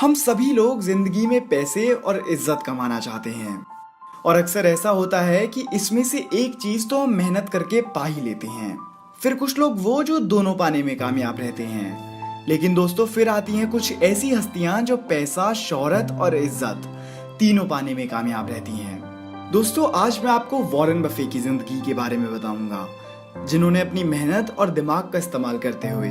हम सभी लोग जिंदगी में पैसे और इज्जत कमाना चाहते हैं और अक्सर ऐसा होता है कि इसमें से एक चीज तो हम मेहनत करके पा ही लेते हैं। फिर कुछ लोग वो जो दोनों पाने में कामयाब रहते हैं। लेकिन दोस्तों फिर आती हैं कुछ ऐसी हस्तियां जो पैसा, शोहरत और इज्जत तीनों पाने में कामयाब रहती हैं। दोस्तों आज मैं आपको वॉरेन बफे की जिंदगी के बारे में बताऊंगा, जिन्होंने अपनी मेहनत और दिमाग का इस्तेमाल करते हुए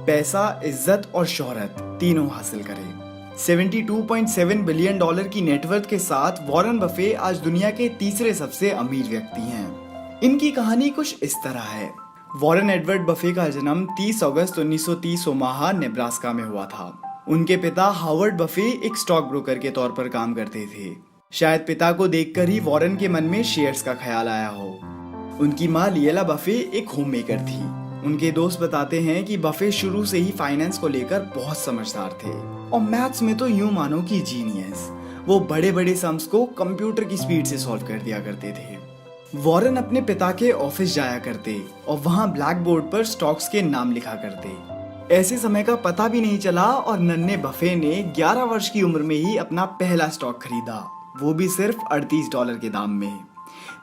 पैसा, इज्जत और शोहरत तीनों हासिल करे। 72.7 बिलियन डॉलर की नेटवर्थ के साथ वॉरेन बफे आज दुनिया के तीसरे सबसे अमीर व्यक्ति हैं। इनकी कहानी कुछ इस तरह है। वॉरेन एडवर्ड बफे का जन्म 30 अगस्त 1930 ओमाहा, नेब्रास्का में हुआ था। उनके पिता हावर्ड बफे एक स्टॉक ब्रोकर के तौर पर काम करते थे। शायद पिता को देखकर ही वॉरेन के मन में शेयर्स का ख्याल आया हो। उनकी माँ लिएला बफे एक होम मेकर थी। उनके दोस्त बताते हैं कि बफे शुरू से ही फाइनेंस को लेकर बहुत समझदार थे और मैथ्स में तो यूं मानो कि जीनियस। वो बड़े बड़े सम्स को कंप्यूटर की स्पीड से सॉल्व कर दिया करते थे। वॉरेन अपने पिता के ऑफिस जाया करते और वहां ब्लैक बोर्ड पर स्टॉक्स के नाम लिखा करते। ऐसे समय का पता भी नहीं चला और नन्हे बफे ने 11 वर्ष की उम्र में ही अपना पहला स्टॉक खरीदा, वो भी सिर्फ $38 के दाम में।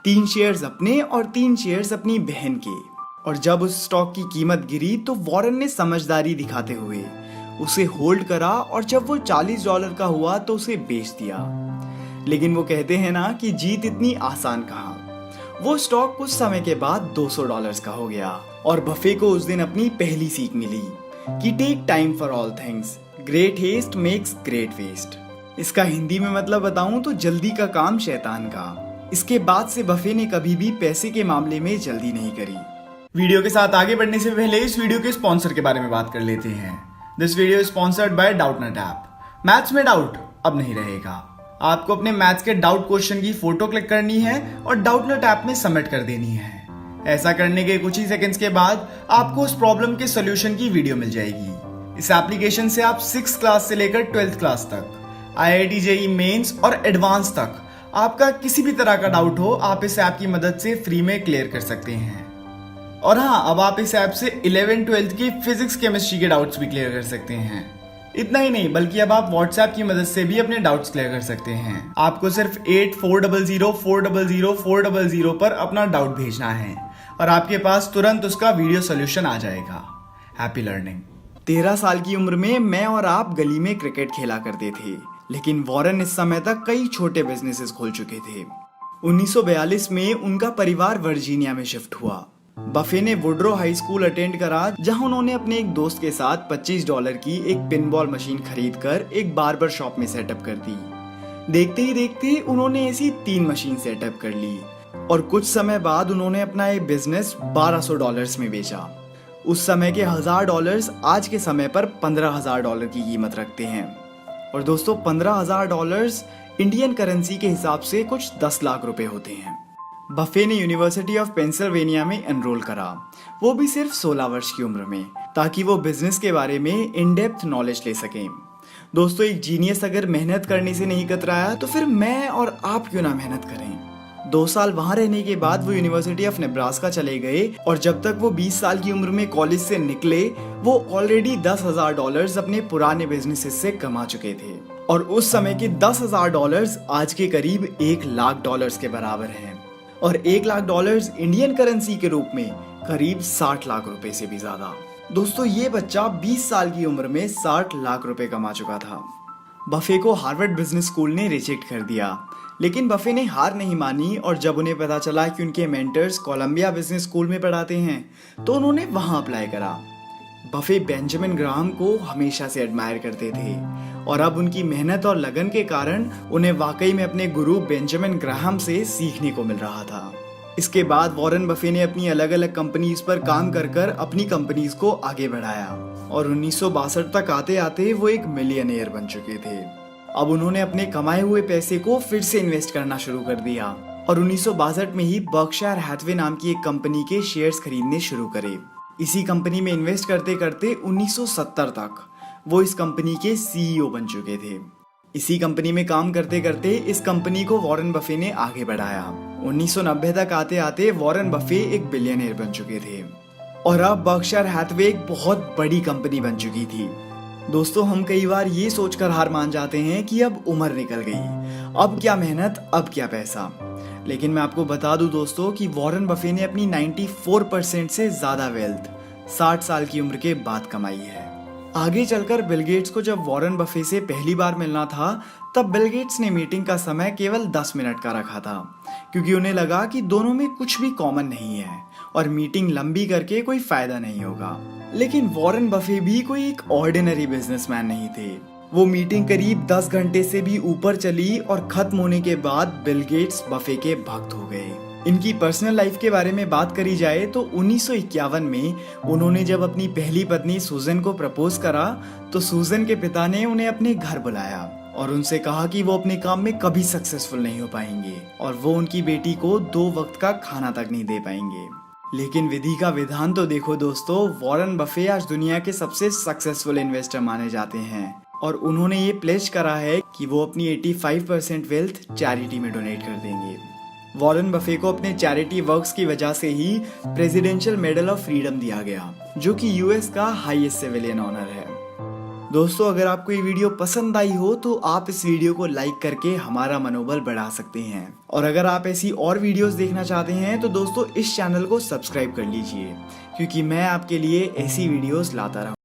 3 शेयर्स अपने और 3 शेयर्स अपनी बहन के। और जब उस स्टॉक की कीमत गिरी तो वॉरेन ने समझदारी दिखाते हुए उसे होल्ड करा और जब वो $40 का हुआ तो उसे बेच दिया। लेकिन वो कहते हैं ना कि जीत इतनी आसान कहाँ। वो स्टॉक कुछ समय के बाद $200 का हो गया और बफे को उस दिन अपनी पहली सीख मिली कि take time for all things, great haste makes great waste. इसका हिंदी में मतलब बताऊं तो जल्दी का काम शैतान का। इसके बाद से बफे ने कभी भी पैसे के मामले में जल्दी नहीं करी। वीडियो के साथ आगे बढ़ने से पहले इस वीडियो के स्पॉन्सर के बारे में बात कर लेते हैं। This video is sponsored by Doubtnut app. Maths में डाउट अब नहीं रहेगा। आपको अपने मैथ्स के डाउट क्वेश्चन की फोटो क्लिक करनी है और डाउटनेट ऐप में सबमिट कर देनी है। ऐसा करने के कुछ ही सेकंड्स के बाद आपको उस प्रॉब्लम के सॉल्यूशन की वीडियो मिल जाएगी। इस एप्लीकेशन से आप 6th क्लास से लेकर 12th क्लास तक, IIT JEE मेंस और एडवांस तक आपका किसी भी तरह का डाउट हो, आप इस ऐप की मदद से फ्री में क्लियर कर सकते हैं। और हाँ, अब आप इस ऐप से 11th 12th की फिजिक्स केमिस्ट्री के डाउट्स भी क्लियर कर सकते हैं। इतना ही नहीं बल्कि अब आप व्हाट्सएप की मदद से भी अपने डाउट्स क्लियर कर सकते हैं। आपको सिर्फ 8400 पर अपना डाउट भेजना है और आपके पास तुरंत उसका वीडियो सोल्यूशन आ जाएगा। Happy learning. 13 साल की उम्र में मैं और आप गली में क्रिकेट खेला करते थे, लेकिन वॉरेन इस समय तक कई छोटे बिजनेसेस खोल चुके थे। 1942 में उनका परिवार वर्जीनिया में शिफ्ट हुआ। बफे ने वुडरो हाई स्कूल अटेंड करा, जहां उन्होंने अपने एक दोस्त के साथ $25 की एक पिनबॉल मशीन खरीदकर एक बार्बर शॉप में सेटअप कर दी। देखते ही देखते उन्होंने ऐसी 3 मशीन सेटअप कर ली और कुछ समय बाद उन्होंने अपना एक बिजनेस $1200 में बेचा। उस समय के $1000 आज के समय पर $15,000 की कीमत रखते हैं। और दोस्तों $15,000 इंडियन करेंसी के हिसाब से कुछ 10 लाख रुपए होते हैं। बफे ने यूनिवर्सिटी ऑफ पेंसिल्वेनिया में एनरोल करा, वो भी सिर्फ 16 वर्ष की उम्र में, ताकि वो बिजनेस के बारे में इन डेप्थ नॉलेज ले सकें। दोस्तों एक जीनियस अगर मेहनत करने से नहीं कतराया तो फिर मैं और आप क्यों ना मेहनत करें। 2 साल वहां रहने के बाद वो यूनिवर्सिटी ऑफ नेब्रास्का चले गए और जब तक वो 20 साल की उम्र में कॉलेज से निकले वो ऑलरेडी $10,000 अपने पुराने बिजनेस से कमा चुके थे। और उस समय के $10,000 आज के करीब $1 लाख के बराबर हैं और $1 लाख इंडियन करेंसी के रूप में करीब 60 लाख रुपए से भी ज्यादा। दोस्तों ये बच्चा 20 साल की उम्र में 60 लाख रुपए कमा चुका था। बफे को हार्वर्ड बिजनेस स्कूल ने रिजेक्ट कर दिया, लेकिन बफे ने हार नहीं मानी और जब उन्हें पता चला कि उनके मेंटर्स कोलंबिया बिजनेस स्कूल में पढ़ाते हैं तो उन्होंने वहां अप्लाई करा। बफे बेंजामिन ग्राहम को हमेशा से एडमायर करते थे और अब उनकी मेहनत और लगन के कारण उन्हें वाकई में अपने गुरु बेंजामिन ग्राहम से सीखने को मिल रहा था। इसके बाद वॉरेन बफे ने अपनी अलग अलग कंपनीज पर काम कर कर अपनी कंपनीज को आगे बढ़ाया और 1962 तक आते आते वो एक मिलियनेयर बन चुके थे। अब उन्होंने अपने कमाए हुए पैसे को फिर से इन्वेस्ट करना शुरू कर दिया और 1962 में ही बर्कशायर हैथवे नाम की एक कंपनी के शेयर्स खरीदने शुरू करे। इसी कंपनी में इन्वेस्ट करते करते 1970 तक वो इस कंपनी के CEO बन चुके थे। इसी कंपनी में काम करते करते इस कंपनी को वॉरेन बफे ने आगे बढ़ाया। 1990 तक आते आते वॉरेन बफे एक बिलियनियर बन चुके थे और अब बर्कशायर हैथवे एक बहुत बड़ी कंपनी बन चुकी थी। दोस्तों हम कई बार ये सोचकर हार मान जाते हैं कि अब उम्र निकल गई, अब क्या मेहनत, अब क्या पैसा। लेकिन मैं आपको बता दूं दोस्तों कि वॉरेन बफे ने अपनी 94% से ज्यादा वेल्थ 60 साल की उम्र के बाद कमाई है। आगे चलकर बिल गेट्स को जब वॉरेन बफे से पहली बार मिलना था, तब बिल गेट्स ने मीटिंग का समय केवल 10 मिनट का रखा था, क्योंकि उन्हें लगा कि दोनों में कुछ भी कॉमन नहीं है और मीटिंग लंबी करके कोई फायदा नहीं होगा। लेकिन वॉरेन बफे भी कोई एक ऑर्डिनरी बिजनेसमैन नहीं थे। वो मीटिंग करीब 10 घंटे से भी ऊपर चली और खत्म होने के बाद बिल गेट्स बफे के भक्त हो गए। इनकी पर्सनल लाइफ के बारे में बात करी जाए तो 1951 में उन्होंने जब अपनी पहली पत्नी सूजन को प्रपोज करा, तो सूजन के पिता ने उन्हें अपने घर बुलाया और उनसे कहा कि वो अपने काम में कभी सक्सेसफुल नहीं हो पाएंगे और वो उनकी बेटी को 2 वक्त का खाना तक नहीं दे पाएंगे। लेकिन विधि का विधान तो देखो दोस्तों, वॉरेन बफे आज दुनिया के सबसे सक्सेसफुल इन्वेस्टर माने जाते हैं और उन्होंने ये प्लेज करा है कि वो अपनी 85% वेल्थ चैरिटी में डोनेट कर देंगे। वॉरेन बफे को अपने चैरिटी वर्क्स की वजह से ही प्रेसिडेंशियल मेडल ऑफ फ्रीडम दिया गया, जो कि यूएस का हाईएस्ट सिविलियन ऑनर है। दोस्तों अगर आपको ये वीडियो पसंद आई हो तो आप इस वीडियो को लाइक करके हमारा मनोबल बढ़ा सकते हैं, और अगर आप ऐसी और वीडियोस देखना चाहते हैं तो दोस्तों इस चैनल को सब्सक्राइब कर लीजिए, क्योंकि मैं आपके लिए ऐसी वीडियोस लाता रहूं।